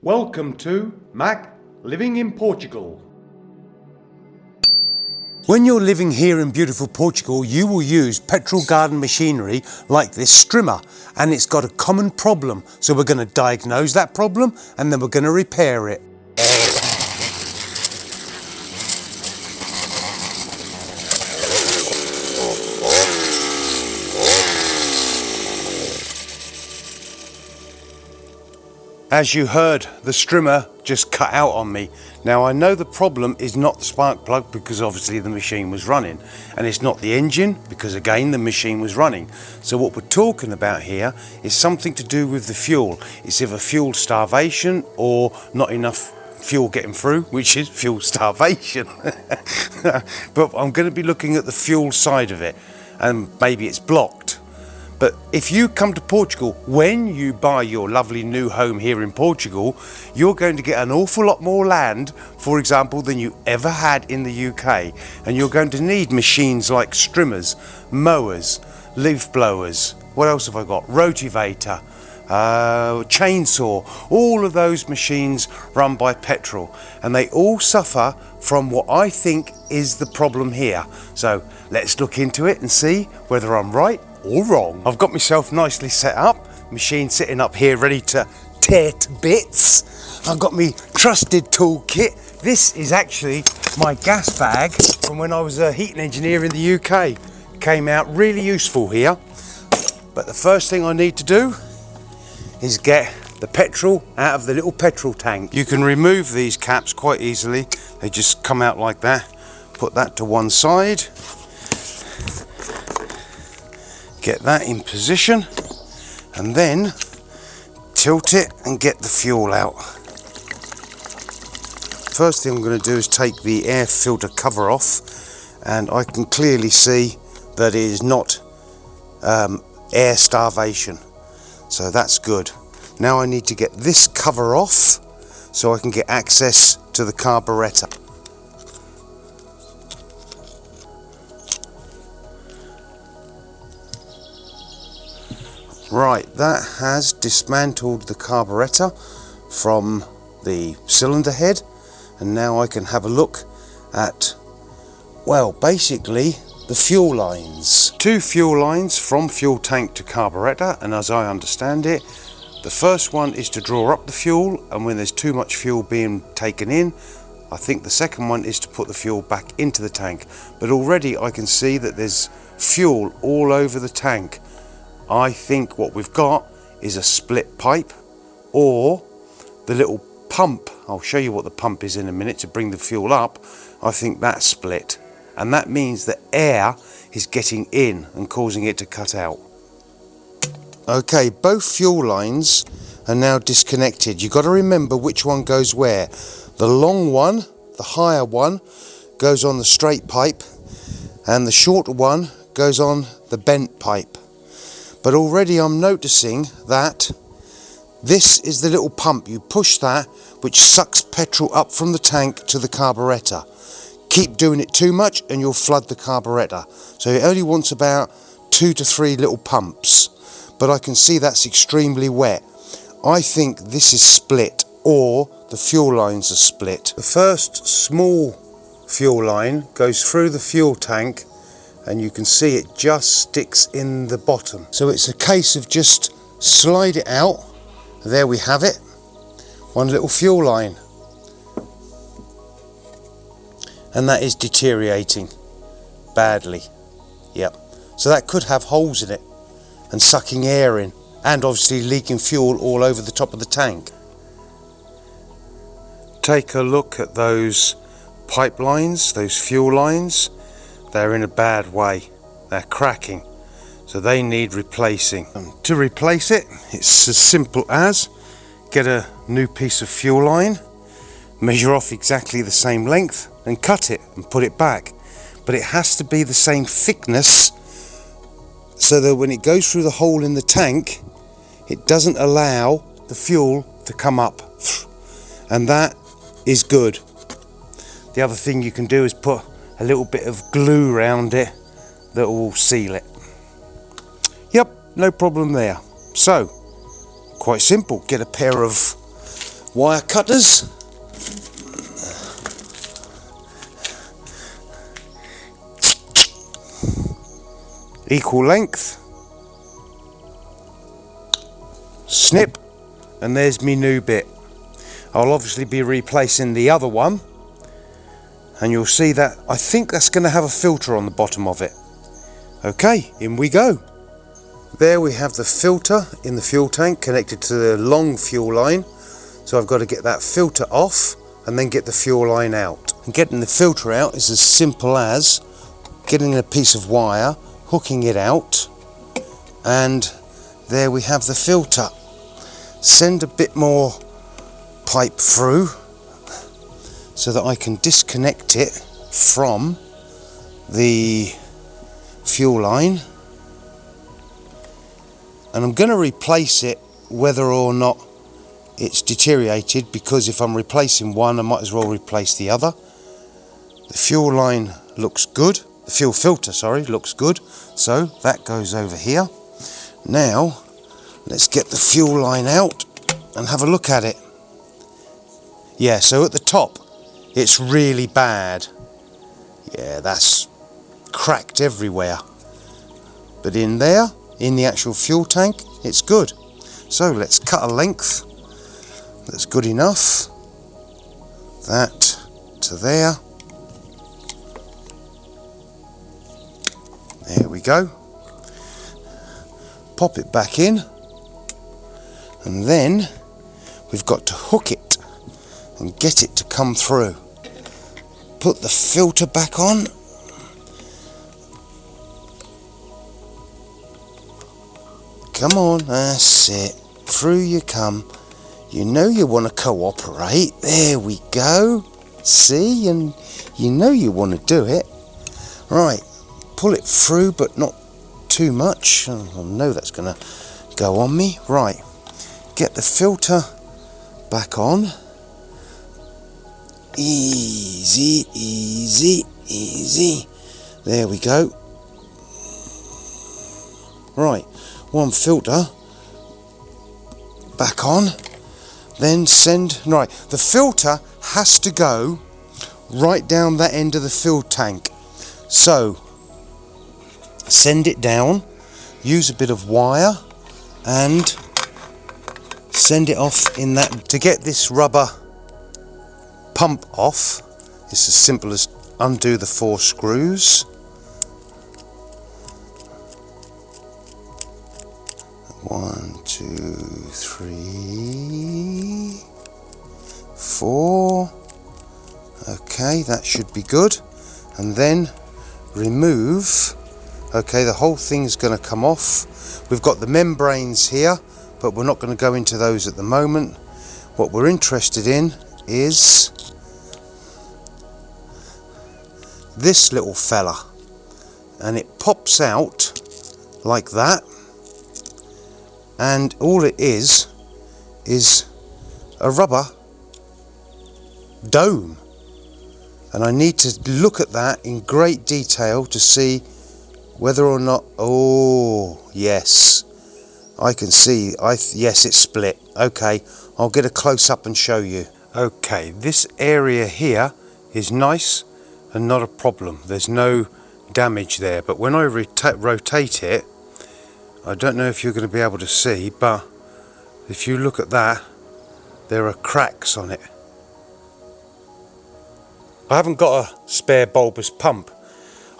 Welcome to Mac Living in Portugal. When you're living here in beautiful Portugal, you will use petrol garden machinery like this strimmer, and it's got a common problem. So we're going to diagnose that problem and then we're going to repair it. As you heard, the strimmer just cut out on me. Now I know the problem is not the spark plug because obviously the machine was running, and it's not the engine because again the machine was running. So what we're talking about here is something to do with the fuel. It's either fuel starvation or not enough fuel getting through, which is fuel starvation. But I'm going to be looking at the fuel side of it, and maybe it's blocked. But if you come to Portugal, when you buy your lovely new home here in Portugal, you're going to get an awful lot more land, for example, than you ever had in the UK. And you're going to need machines like strimmers, mowers, leaf blowers. What else have I got? Rotavator, chainsaw. All of those machines run by petrol. And they all suffer from what I think is the problem here. So let's look into it and see whether I'm right or wrong. I've got myself nicely set up, machine sitting up here ready to tear to bits. I've got my trusted toolkit. This is actually my gas bag from when I was a heating engineer in the UK. Came out really useful here. But the first thing I need to do is get the petrol out of the little petrol tank. You can remove these caps quite easily. They just come out like that. Put that to one side. Get that in position and then tilt it and get the fuel out. First thing I'm going to do is take the air filter cover off, and I can clearly see that it is not air starvation, so that's good. Now I need to get this cover off so I can get access to the carburetor. Right, that has dismantled the carburetor from the cylinder head, and now I can have a look at, well, basically the fuel lines. Two fuel lines from fuel tank to carburetor, and as I understand it, the first one is to draw up the fuel, and when there's too much fuel being taken in, I think the second one is to put the fuel back into the tank. But already I can see that there's fuel all over the tank. I think what we've got is a split pipe, or the little pump. I'll show you what the pump is in a minute to bring the fuel up. I think that's split, and that means that air is getting in and causing it to cut out. Okay, both fuel lines are now disconnected. You've got to remember which one goes where. The long one, the higher one, goes on the straight pipe, and the shorter one goes on the bent pipe. But already I'm noticing that this is the little pump. You push that, which sucks petrol up from the tank to the carburetor. Keep doing it too much and you'll flood the carburetor. So it only wants about 2 to 3 little pumps. But I can see that's extremely wet. I think this is split, or the fuel lines are split. The first small fuel line goes through the fuel tank, and you can see it just sticks in the bottom. So it's a case of just slide it out. There we have it. One little fuel line. And that is deteriorating badly. Yep. So that could have holes in it and sucking air in, and obviously leaking fuel all over the top of the tank. Take a look at those pipelines, those fuel lines. They're in a bad way. They're cracking, so they need replacing. To replace it, it's as simple as get a new piece of fuel line, measure off exactly the same length and cut it and put it back. But it has to be the same thickness so that when it goes through the hole in the tank, it doesn't allow the fuel to come up, and that is good. The other thing you can do is put a little bit of glue around it that will seal it. Yep, no problem there. So, quite simple. Get a pair of wire cutters. Equal length. Snip, and there's me new bit. I'll obviously be replacing the other one, and you'll see that I think that's going to have a filter on the bottom of it. Okay, in we go. There we have the filter in the fuel tank connected to the long fuel line. So I've got to get that filter off and then get the fuel line out. And getting the filter out is as simple as getting a piece of wire, hooking it out, and there we have the filter. Send a bit more pipe through so that I can disconnect it from the fuel line, and I'm going to replace it whether or not it's deteriorated, because if I'm replacing one I might as well replace the other. The fuel line looks good, the fuel filter, sorry, looks good, so that goes over here. Now let's get the fuel line out and have a look at it. Yeah, so at the top it's really bad. Yeah, that's cracked everywhere. But in there, in the actual fuel tank, it's good. So let's cut a length that's good enough. That to there. There we go. Pop it back in, and then we've got to hook it and get it to come through. Put the filter back on. Come on, that's it. Through you come. You know you want to cooperate. There we go. See, and you know you want to do it. Right, pull it through, but not too much. I know that's going to go on me. Right, get the filter back on. Easy, easy, easy. There we go. Right, one filter back on. Then send, right, the filter has to go right down that end of the fuel tank. So send it down, use a bit of wire and send it off in that. To get this rubber pump off, it's as simple as undo the 4 screws. 1, 2, 3, 4. Okay, that should be good. And then remove. Okay, the whole thing's going to come off. We've got the membranes here, but we're not going to go into those at the moment. What we're interested in is this little fella, and it pops out like that. And all it is a rubber dome, and I need to look at that in great detail to see whether or not, oh yes, I can see, yes, it's split. Okay, I'll get a close up and show you. Okay, this area here is nice and not a problem, there's no damage there, but when I rotate it, I don't know if you're going to be able to see, but if you look at that, there are cracks on it. I haven't got a spare bulbous pump.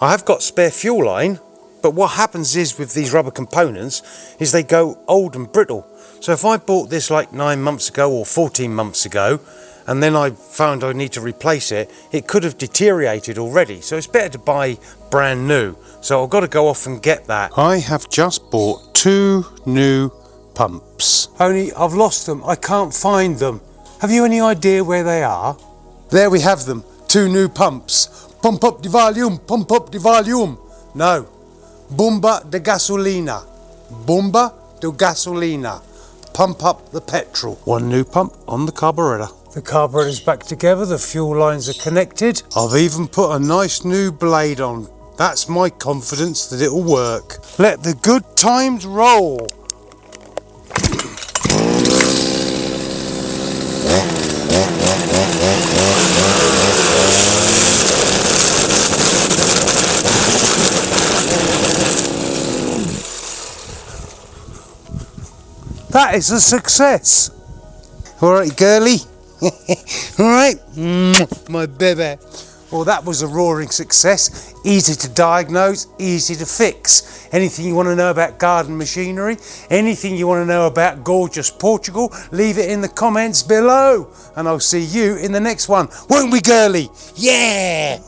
I have got spare fuel line, but what happens is with these rubber components is they go old and brittle. So if I bought this like 9 months ago or 14 months ago, and then I found I need to replace it, it could have deteriorated already. So it's better to buy brand new. So I've got to go off and get that. I have just bought 2 new pumps. Only I've lost them. I can't find them. Have you any idea where they are? There we have them. 2 new pumps. Pump up the volume. Pump up the volume. No. Bomba de gasolina. Bomba de gasolina. Pump up the petrol. 1 new pump on the carburetor. The carburetor's back together. The fuel lines are connected. I've even put a nice new blade on. That's my confidence that it'll work. Let the good times roll. that is a success. Alright, girly. Alright, my baby. Well, that was a roaring success. Easy to diagnose, easy to fix. Anything you want to know about garden machinery, anything you want to know about gorgeous Portugal, leave it in the comments below. And I'll see you in the next one. Won't we, girly? Yeah!